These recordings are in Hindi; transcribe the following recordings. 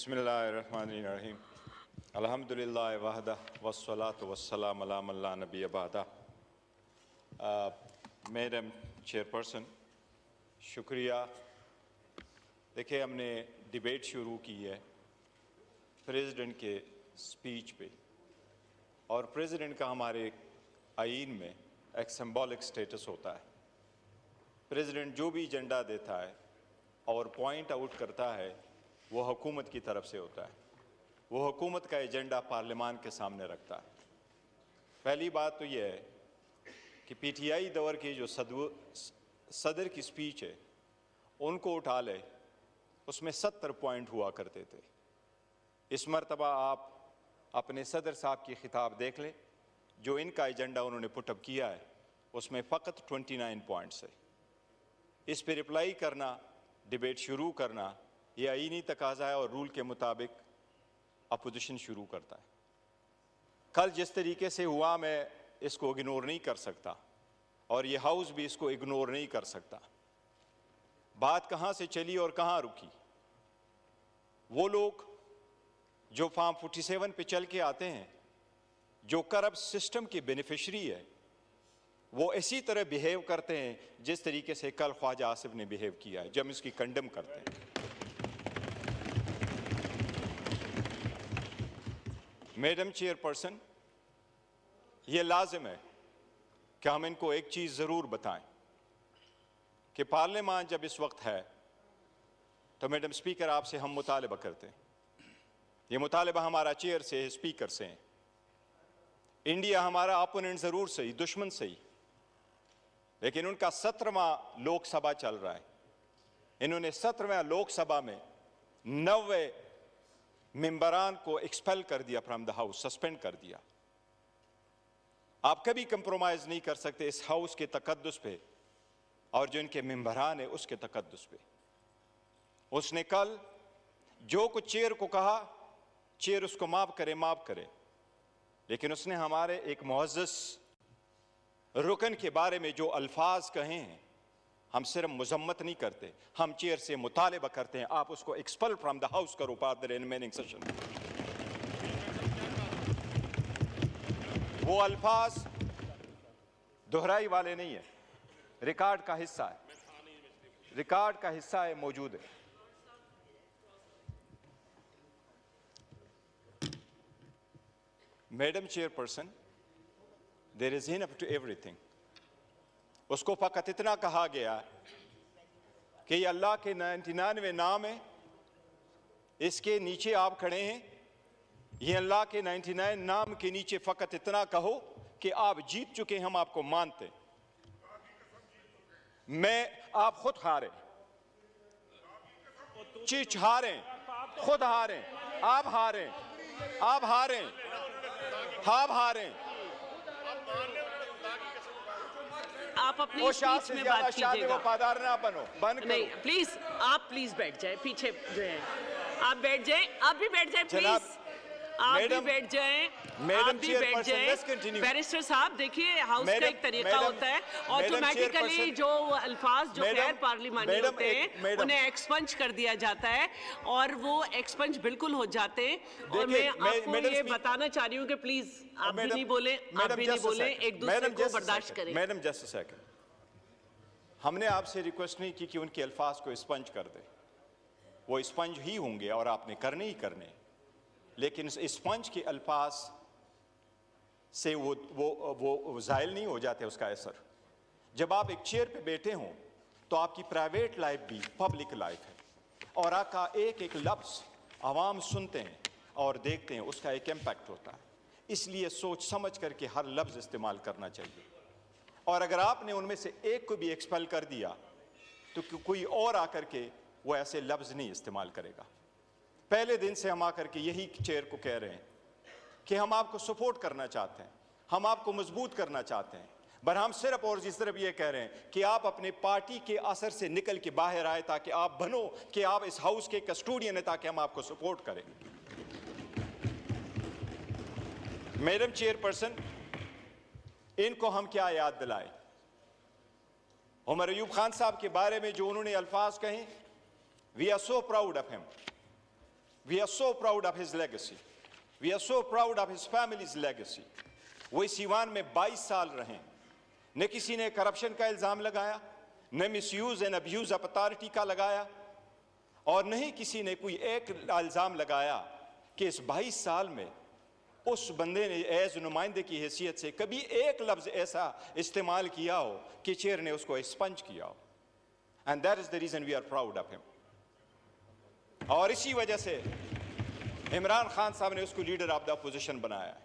बिस्मिल्लाहिर्रहमानिर्रहीम अल्हम्दुलिल्लाह वहदा वस्सलातु वस्सलाम अला मन ला नबी बअदा। मैडम चेयरपर्सन, शुक्रिया। देखिए, हमने डिबेट शुरू की है प्रेसिडेंट के स्पीच पे, और प्रेसिडेंट का हमारे आईन में एक सिंबॉलिक स्टेटस होता है। प्रेसिडेंट जो भी एजेंडा देता है और पॉइंट आउट करता है वो हुकूमत की तरफ से होता है। वो हुकूमत का एजेंडा पार्लियामान के सामने रखता है। पहली बात तो ये है कि पीटीआई दौर की जो सदर की स्पीच है उनको उठा ले, उसमें 70 पॉइंट हुआ करते थे। इस मरतबा आप अपने सदर साहब की खिताब देख लें, जो इनका एजेंडा उन्होंने पुटअप किया है उसमें फ़कत 29 पॉइंट्स है। इस पर रिप्लाई करना, डिबेट शुरू करना, ये आईनी तकाज़ा है और रूल के मुताबिक अपोजिशन शुरू करता है। कल जिस तरीके से हुआ, मैं इसको इग्नोर नहीं कर सकता और ये हाउस भी इसको इग्नोर नहीं कर सकता। बात कहाँ से चली और कहाँ रुकी? वो लोग जो फॉर्म 47 पे चल के आते हैं, जो करप्ट सिस्टम के बेनिफिशरी है, वो इसी तरह बिहेव करते हैं जिस तरीके से कल ख्वाजा आसिफ ने बिहेव किया है, जब इसकी कंडेम करते हैं। मैडम चेयरपर्सन, ये लाजिम है कि हम इनको एक चीज़ ज़रूर बताएं कि पार्लियामान जब इस वक्त है तो मैडम स्पीकर आपसे हम मुतालबा करते हैं। ये मुतालबा हमारा चेयर से, स्पीकर से है। इंडिया हमारा अपोनेंट ज़रूर सही, दुश्मन सही, लेकिन उनका 17वां लोकसभा चल रहा है। इन्होंने 17वें लोकसभा में 90 मेंबरान को एक्सपेल कर दिया फ्रॉम द हाउस, सस्पेंड कर दिया। आप कभी कंप्रोमाइज नहीं कर सकते इस हाउस के तकद्दुस पे और जो इनके मेंबरान है उसके तकद्दुस पे। उसने कल जो कुछ चेयर को कहा, चेयर उसको माफ करे, लेकिन उसने हमारे एक मुअज़्ज़ज़ रुकन के बारे में जो अल्फाज कहे हैं, हम सिर्फ मजम्मत नहीं करते, हम चेयर से मुतालिबा करते हैं आप उसको एक्सपेल फ्रॉम द हाउस करो पार्ट द रिमेनिंग सेशन। वो अल्फाज दोहराई वाले नहीं है, रिकॉर्ड का हिस्सा है, रिकॉर्ड का हिस्सा है, मौजूद है। Madam chairperson, there is enough to everything. उसको फ़कत इतना कहा गया कि ये अल्लाह के 99 नाम है, इसके नीचे आप खड़े हैं, ये अल्लाह के 99 नाम के नीचे फ़कत इतना कहो कि आप जीत चुके, हम आपको मानते। आप खुद हारे, चिच हारे, खुद हारे, आप हारे, आप हारे, आप हारे। आप अपनी स्पीच में बात कीजिएगा। वफादार ना बनो, बंद नहीं, प्लीज आप प्लीज बैठ जाए, पीछे जो है आप बैठ जाए, आप भी बैठ जाए प्लीज, आप भी बैठ जाए, आप भी बैठ जाए। बैरिस्टर साहब, देखिए हाउस का एक तरीका होता है, ऑटोमेटिकली जो अल्फाज जो गैर पार्लिमानी होते हैं उन्हें एक्सपंज कर दिया जाता है और वो एक्सपंज बिल्कुल हो जाते हैं। और मैं आपको ये बताना चाह रही हूँ कि प्लीज आप भी नहीं बोले, आप भी नहीं बोले, एक दूसरे को बर्दाश्त करें। मैडम जस्ट अ सेकंड, हमने आपसे रिक्वेस्ट नहीं की कि उनके अल्फाज को स्पंज कर दे, वो स्पंज ही होंगे और आपने करने ही करने, लेकिन स्पंज के अल्फाज से वो ज़ायल नहीं हो जाते उसका असर। जब आप एक चेयर पे बैठे हों तो आपकी प्राइवेट लाइफ भी पब्लिक लाइफ है, और आपका एक एक लफ्ज़ आवाम सुनते हैं और देखते हैं, उसका एक इम्पैक्ट होता है। इसलिए सोच समझ करके हर लफ्ज़ इस्तेमाल करना चाहिए, और अगर आपने उनमें से एक को भी एक्सपेल कर दिया तो कोई और आकर के वो ऐसे लफ्ज़ नहीं इस्तेमाल करेगा। पहले दिन से हम आकर के यही चेयर को कह रहे हैं कि हम आपको सपोर्ट करना चाहते हैं, हम आपको मजबूत करना चाहते हैं, पर हम सिर्फ और इस तरफ ये कह रहे हैं कि आप अपने पार्टी के असर से निकल के बाहर आए, ताकि आप बनो कि आप इस हाउस के कस्टोडियन हैं, ताकि हम आपको सपोर्ट करें। मैडम चेयरपर्सन, इनको हम क्या याद दिलाएं? उमर अयूब खान साहब के बारे में जो उन्होंने अल्फाज कहे, we are so proud of him. We are so proud of his legacy. We are so proud of his family's legacy. वो इस ईवान में 22 साल रहे, न किसी ने करप्शन का इल्ज़ाम लगाया, न misuse and abuse of authority का लगाया, और नहीं किसी ने कोई एक इल्ज़ाम लगाया कि इस 22 साल में उस बंदे ने एज नुमाइंदे की हैसियत से कभी एक लफ्ज़ ऐसा इस्तेमाल किया हो कि चेयर ने उसको एक्सपंज किया हो. And that is the reason we are proud of him. और इसी वजह से इमरान खान साहब ने उसको लीडर ऑफ द अपोजिशन बनाया है.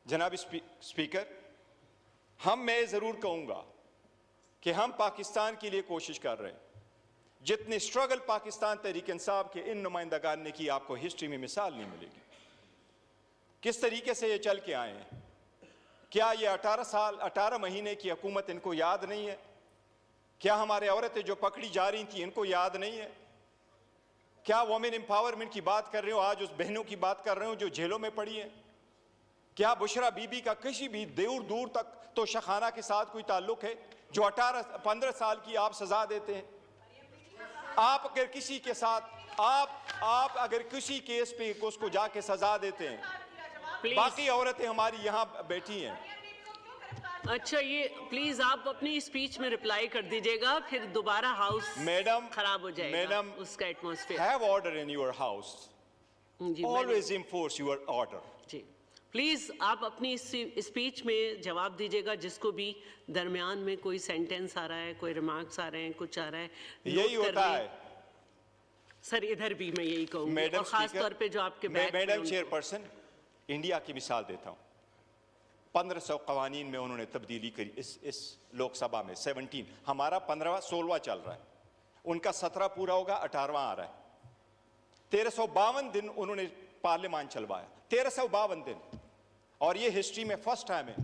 जनाब स्पीकर, मैं ज़रूर कहूँगा कि हम पाकिस्तान के लिए कोशिश कर रहे हैं. जितने स्ट्रगल पाकिस्तान तहरीक इंसाफ के इन नुमाइंदगान ने की, आपको हिस्ट्री में मिसाल नहीं मिलेगी. किस तरीके से ये चल के आए हैं. क्या ये 18 महीने की हुकूमत इनको याद नहीं है? क्या हमारे औरतें जो पकड़ी जा रही थी इनको याद नहीं है? क्या वुमेन एम्पावरमेंट की बात कर रहे हो, आज उस बहनों की बात कर रहे हो जो जेलों में पड़ी हैं? क्या बुशरा बीबी का किसी भी दूर तक तो शखाना के साथ कोई ताल्लुक है जो 15 साल की आप सजा देते हैं? आप अगर किसी के साथ आप अगर किसी केस पे उसको जाके सजा देते हैं, बाकी औरतें हमारी यहाँ बैठी हैं. अच्छा, ये प्लीज आप अपनी स्पीच में रिप्लाई कर दीजिएगा, फिर दोबारा हाउस मैडम खराब हो जाएगा. मैडम, उसका atmosphere. Have order in your house. Always enforce your order. जी प्लीज आप अपनी स्पीच में जवाब दीजिएगा. जिसको भी दरमियान में कोई सेंटेंस आ रहा है, कोई रिमार्क्स आ रहे हैं, कुछ आ रहा है, यही होता है सर. इधर भी मैं यही कहूँगी, और खास तौर पे जो आपके मैडम चेयरपर्सन, इंडिया की मिसाल देता हूँ. 1500 कवानीन में उन्होंने तब्दीली करी इस लोकसभा में. 17, हमारा 15वां 16वां चल रहा है, उनका 17 पूरा होगा, 18वां आ रहा है. 1352 दिन उन्होंने पार्लियामान चलवाया. 1352 दिन. और ये हिस्ट्री में फर्स्ट टाइम है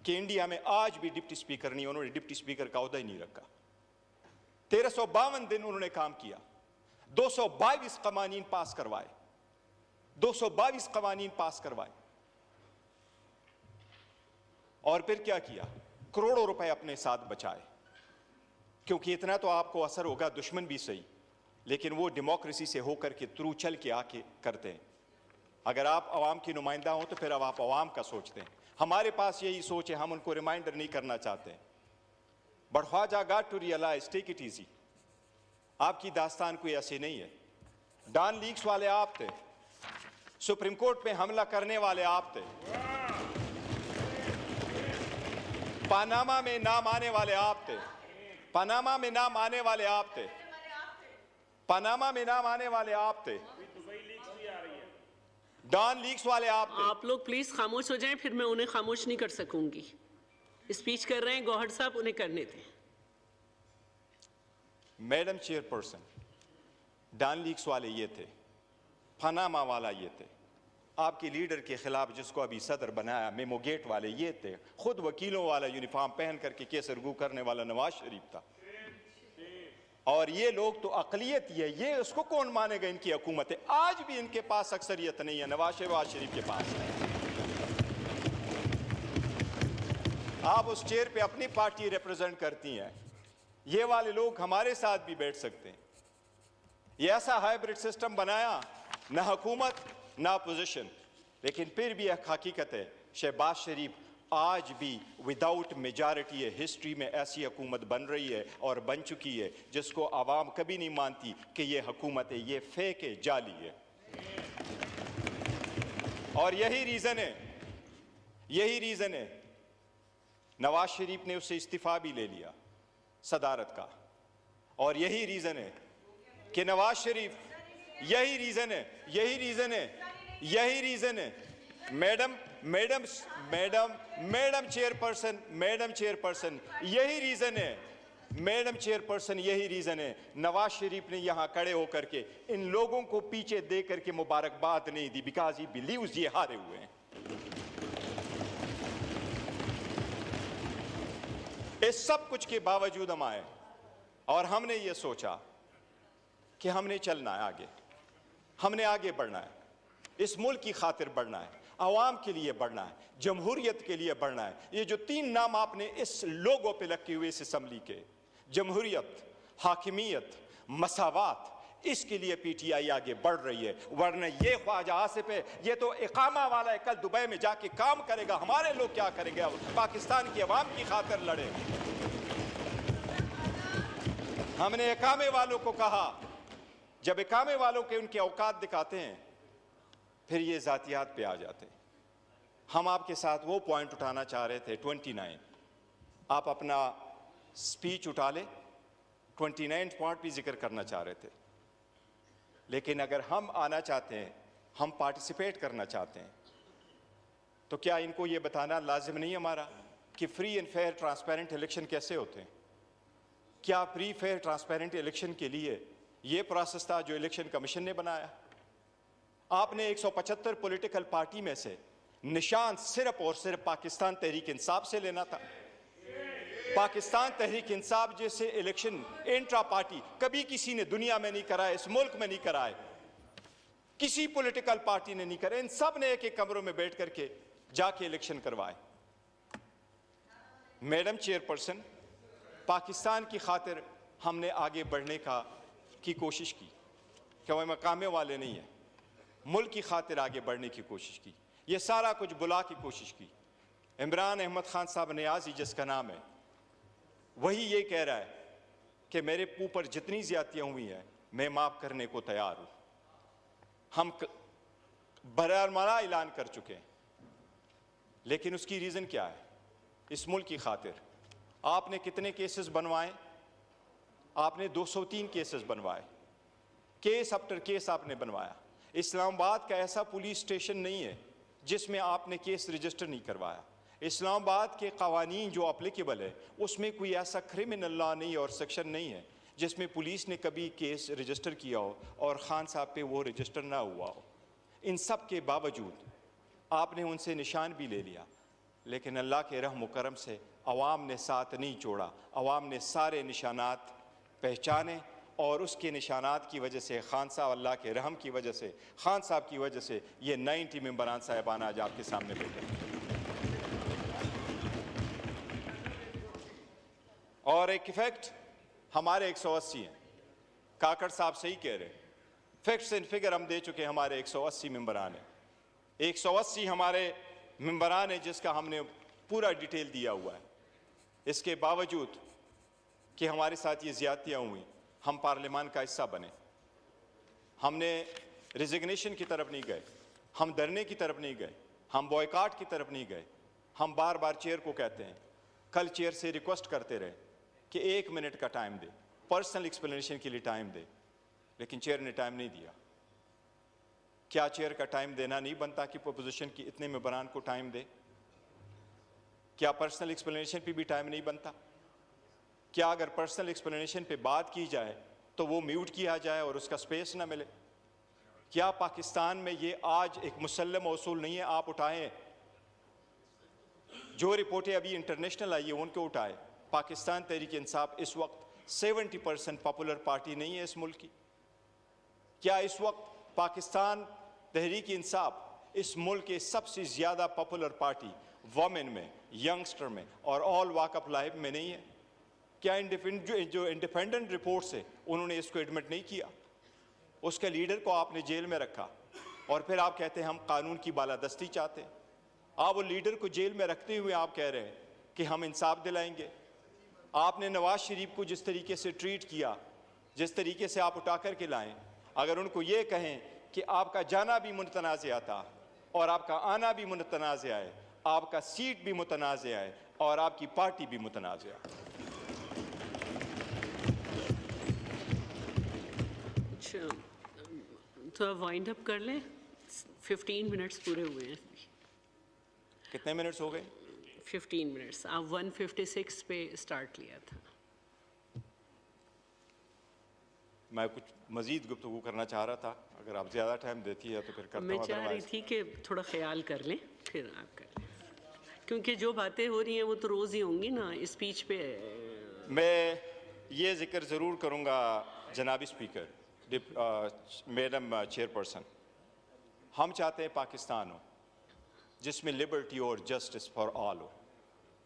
कि इंडिया में आज भी डिप्टी स्पीकर नहीं, उन्होंने डिप्टी स्पीकर का ओहदा ही नहीं रखा. 1352 दिन उन्होंने काम किया. 222 कवानीन पास करवाए. 222 कवानीन पास करवाए. और फिर क्या किया? करोड़ों रुपए अपने साथ बचाए. क्योंकि इतना तो आपको असर होगा, दुश्मन भी सही, लेकिन वो डेमोक्रेसी से होकर के थ्रू चल के आके करते हैं. अगर आप अवाम की नुमाइंदा हो तो फिर अब आप अवाम का सोचते हैं. हमारे पास यही सोच है, हम उनको रिमाइंडर नहीं करना चाहते. But Khwaja got to realise, take it easy. आपकी दास्तान कोई ऐसी नहीं है. डॉन लीक्स वाले आप थे, सुप्रीम कोर्ट पे हमला करने वाले आप थे, पनामा में नाम आने वाले आप थे, पनामा में नाम आने वाले आप थे, पनामा में नाम आने वाले आप थे, डॉन लीक्स वाले आप थे. आप लोग प्लीज खामोश हो जाएं, फिर मैं उन्हें खामोश नहीं कर सकूंगी. स्पीच कर रहे हैं गौहर साहब, उन्हें करने दें. मैडम चेयरपर्सन, डॉन लीक्स वाले ये थे, पनामा वाला ये थे, आपके लीडर के खिलाफ जिसको अभी सदर बनाया मेमो गेट वाले ये थे, खुद वकीलों वाला यूनिफॉर्म पहन करके केस अर्गू करने वाला नवाज शरीफ था. और ये लोग तो अकलियत ही है, ये उसको कौन मानेगा? इनकी हुकूमत है. आज भी इनके पास अक्सरियत नहीं है, नवाज शरीफ के पास है. आप उस चेयर पे अपनी पार्टी रिप्रेजेंट करती हैं. ये वाले लोग हमारे साथ भी बैठ सकते हैं. ये ऐसा हाइब्रिड सिस्टम बनाया, ना हुकूमत ना अपोजिशन. लेकिन फिर भी एक हकीकत है, शहबाज शरीफ आज भी विदाउट मेजॉरिटी है. हिस्ट्री में ऐसी हुकूमत बन रही है और बन चुकी है जिसको आवाम कभी नहीं मानती कि ये हुकूमत है, ये फेक है, जाली है. और यही रीजन है नवाज शरीफ ने उससे इस्तीफा भी ले लिया सदारत का. और यही रीजन है कि नवाज शरीफ, यही रीजन है मैडम चेयरपर्सन, यही रीजन है नवाज शरीफ ने यहां खड़े होकर के इन लोगों को पीछे दे करके मुबारकबाद नहीं दी, बिकॉज ही बिलीव्स ये हारे हुए हैं. इस सब कुछ के बावजूद हम आए और हमने ये सोचा कि हमने चलना है आगे, हमने आगे बढ़ना है, इस मुल्क की खातिर बढ़ना है, अवाम के लिए बढ़ना है, जमहूरियत के लिए बढ़ना है. ये जो 3 नाम आपने इस लोगों पे लगे हुए इस असम्बली के, जमहूरियत, हाकिमियत, मसावात, इसके लिए पीटीआई आगे बढ़ रही है, वरना ये ख्वाजा आसिफ है, ये तो इकामा वाला है, कल दुबई में जाके काम करेगा। हमारे लोग क्या करेंगे? पाकिस्तान की आवाम की खातिर लड़े। हमने इकामे वालों को कहा, जब इकामे वालों के उनके औकात दिखाते हैं फिर ये जातियात पे आ जाते हैं। हम आपके साथ वो पॉइंट उठाना चाह रहे थे 29, आप अपना स्पीच उठा ले, 29 पॉइंट भी जिक्र करना चाह रहे थे, लेकिन अगर हम आना चाहते हैं, हम पार्टिसिपेट करना चाहते हैं, तो क्या इनको ये बताना लाजिम नहीं हमारा कि free and fair transparent election कैसे होते हैं? क्या फ्री फेयर ट्रांसपेरेंट इलेक्शन के लिए ये प्रोसेस था जो इलेक्शन कमीशन ने बनाया? आपने 175 पॉलिटिकल पार्टी में से निशान सिर्फ और सिर्फ पाकिस्तान तहरीक इंसाफ से लेना था। पाकिस्तान तहरीक इंसाफ जैसे इलेक्शन इंट्रा पार्टी कभी किसी ने दुनिया में नहीं कराए, इस मुल्क में नहीं कराए, किसी पॉलिटिकल पार्टी ने नहीं कराए। इन सब ने एक एक कमरों में बैठ करके जाके इलेक्शन करवाए। मैडम चेयरपर्सन, पाकिस्तान की खातिर हमने आगे बढ़ने की कोशिश की, क्या वो मकामे वाले नहीं है, मुल्क की खातिर आगे बढ़ने की कोशिश की, ये सारा कुछ बुला की कोशिश की। इमरान अहमद खान साहब नियाज़ी जिसका नाम है, वही ये कह रहा है कि मेरे ऊपर जितनी ज्यादतियां हुई हैं मैं माफ़ करने को तैयार हूं। हम बरामदा ऐलान कर चुके हैं, लेकिन उसकी रीज़न क्या है? इस मुल्क की खातिर आपने कितने केसेस बनवाए? आपने 203 केसेस बनवाए, केस आफ्टर केस आपने बनवाया। इस्लामाबाद का ऐसा पुलिस स्टेशन नहीं है जिसमें आपने केस रजिस्टर नहीं करवाया। इस्लामाबाद के कवानीन जो अप्लीकेबल है उसमें कोई ऐसा क्रिमिनल लॉ नहीं और सेक्शन नहीं है जिसमें पुलिस ने कभी केस रजिस्टर किया हो और खान साहब पे वो रजिस्टर ना हुआ हो। इन सब के बावजूद आपने उनसे निशान भी ले लिया, लेकिन अल्लाह के रहम करम से अवाम ने साथ नहीं छोड़ा। अवाम ने सारे निशानात पहचाने और उसके निशानात की वजह से खान साहब, अल्लाह के रहम की वजह से, खान साहब की वजह से ये 90 मेंबरान साहिबान आज आपके सामने बैठे। और एक इफेक्ट हमारे 180 हैं। काकड़ साहब सही कह रहे हैं, फैक्ट्स एंड फिगर हम दे चुके हैं। हमारे 180 मेंबरान हैं, 180 हमारे मेंबरान हैं जिसका हमने पूरा डिटेल दिया हुआ है। इसके बावजूद कि हमारे साथ ये ज्यादतियाँ हुई, हम पार्लियामान का हिस्सा बने। हमने रिजिग्नेशन की तरफ नहीं गए, हम धरने की तरफ नहीं गए, हम बॉयकॉट की तरफ नहीं गए। हम बार बार चेयर को कहते हैं, कल चेयर से रिक्वेस्ट करते रहे कि 1 मिनट का टाइम दे, पर्सनल एक्सप्लेनेशन के लिए टाइम दे, लेकिन चेयर ने टाइम नहीं दिया। क्या चेयर का टाइम देना नहीं बनता कि पोजीशन की इतने मेंबरान को टाइम दे? क्या पर्सनल एक्सप्लेनेशन पे भी टाइम नहीं बनता? क्या अगर पर्सनल एक्सप्लेनेशन पे बात की जाए तो वो म्यूट किया जाए और उसका स्पेस ना मिले? क्या पाकिस्तान में ये आज एक मुसल्लम उसूल नहीं है? आप उठाएं, जो रिपोर्टें अभी इंटरनेशनल आई है उनको उठाए। पाकिस्तान तहरीक इंसाफ इस वक्त 70% पॉपुलर पार्टी नहीं है इस मुल्क की। क्या इस वक्त पाकिस्तान तहरीक इंसाफ इस मुल्क के सबसे ज़्यादा पॉपुलर पार्टी वमेन में, यंगस्टर में और ऑल वॉक ऑफ लाइफ में नहीं है? क्या जो इंडिपेंडेंट रिपोर्ट से उन्होंने इसको एडमिट नहीं किया? उसके लीडर को आपने जेल में रखा और फिर आप कहते हैं हम कानून की बालादस्ती चाहते हैं। आप वो लीडर को जेल में रखते हुए आप कह रहे हैं कि हम इंसाफ दिलाएंगे। आपने नवाज शरीफ को जिस तरीके से ट्रीट किया, जिस तरीके से आप उठा कर के लाएं, अगर उनको ये कहें कि आपका जाना भी मुतनाज़ था और आपका आना भी मुतनाज़ है, आपका सीट भी मुतनाज़ है और आपकी पार्टी भी मुतनाज़ है। तो आप वाइंड अप कर लें, 15 मिनट्स पूरे हुए हैं। कितने मिनट्स हो गए? 15 मिनट्स। आप 156 पे स्टार्ट लिया था। मैं कुछ मजीद गुफ्तगू करना चाह रहा था, अगर आप ज़्यादा टाइम देती है तो फिर करता हूं। मैं चाह रही थी कि थोड़ा ख्याल कर लें फिर आप कर लें, क्योंकि जो बातें हो रही हैं वो तो रोज़ ही होंगी ना स्पीच पे। मैं ये जिक्र ज़रूर करूँगा जनाब स्पीकर, मैडम चेयरपर्सन, हम चाहते हैं पाकिस्तान हो जिसमें लिबर्टी और जस्टिस फॉर ऑल हो,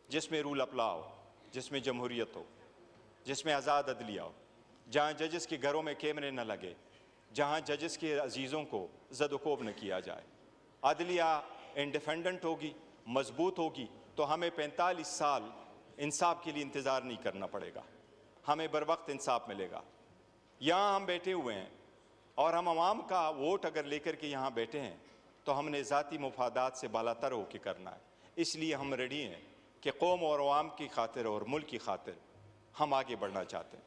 जिसमें रूल ऑफ लॉ हो, जिसमें जमहूरियत हो, जिसमें आज़ाद अदलिया हो, जहाँ जजेस के घरों में कैमरे न लगे, जहाँ जजेस के अजीज़ों को ज़द-ओ-कोब न किया जाए। अदलिया इंडिपेंडेंट होगी, मजबूत होगी, तो हमें 45 साल इंसाफ के लिए इंतज़ार नहीं करना पड़ेगा, हमें बर वक्त इंसाफ मिलेगा। यहाँ हम बैठे हुए हैं और हम आवाम का वोट अगर लेकर के यहाँ बैठे हैं तो हमने ज़ाती मुफादात से बालातर होकर करना है। इसलिए हम रेडी हैं कि कौम और अवाम की खातिर और मुल्क की खातिर हम आगे बढ़ना चाहते हैं,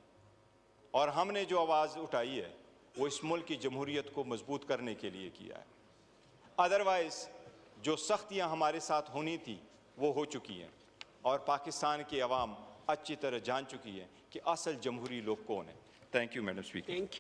और हमने जो आवाज़ उठाई है वो इस मुल्क की जमहूरियत को मजबूत करने के लिए किया है। अदरवाइज़ जो सख्तियाँ हमारे साथ होनी थी वो हो चुकी हैं, और पाकिस्तान की अवाम अच्छी तरह जान चुकी है कि असल जमहूरी लोग कौन है। Thank you madam speaker.